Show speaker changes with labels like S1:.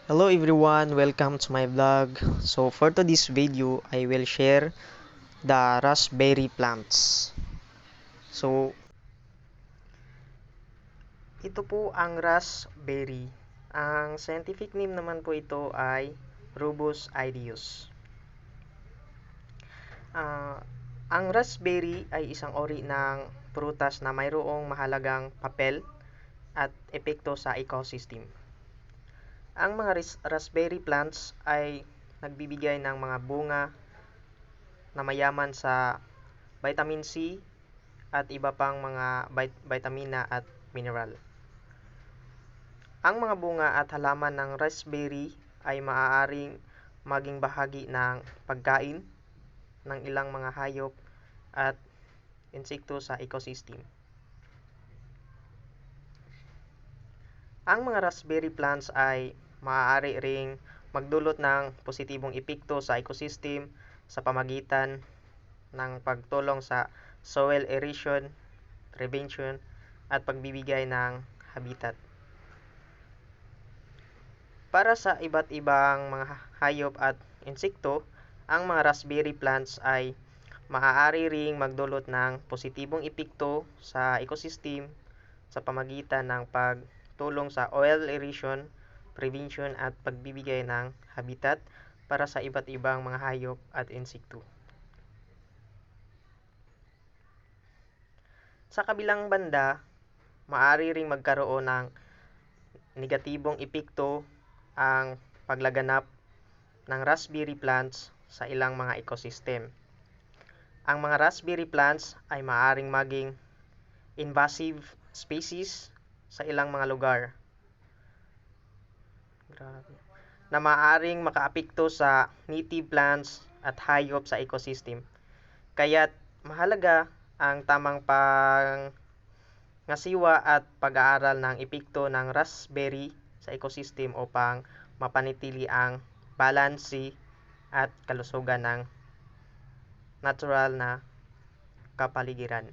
S1: Hello everyone, welcome to my vlog. So for today's video, I will share the raspberry plants. So ito po ang raspberry. Ang scientific name naman po ito ay Rubus ileus. Ang raspberry ay isang uri ng prutas na mayroong mahalagang papel at epekto sa ecosystem. Ang mga raspberry plants ay nagbibigay ng mga bunga na mayaman sa vitamin C at iba pang mga vitamina at mineral. Ang mga bunga at halaman ng raspberry ay maaaring maging bahagi ng pagkain ng ilang mga hayop at insekto sa ecosystem. Ang mga raspberry plants ay maaari ring magdulot ng positibong epekto sa ecosystem sa pamagitan ng pagtulong sa soil erosion prevention at pagbibigay ng habitat. Para sa iba't ibang mga hayop at insekto, ang mga raspberry plants ay maaari ring magdulot ng positibong epekto sa ecosystem sa pamagitan ng pagtulong sa soil erosion prevention at pagbibigay ng habitat para sa iba't ibang mga hayop at insekto. Sa kabilang banda, maaari ring magkaroon ng negatibong epekto ang paglaganap ng raspberry plants sa ilang mga ecosystem. Ang mga raspberry plants ay maaaring maging invasive species sa ilang mga lugar na maaaring makaapekto sa native plants at hayop sa ecosystem. Kaya't mahalaga ang tamang pangasiwa at pag-aaral ng epekto ng raspberry sa ecosystem upang mapanatili ang balanse at kalusugan ng natural na kapaligiran.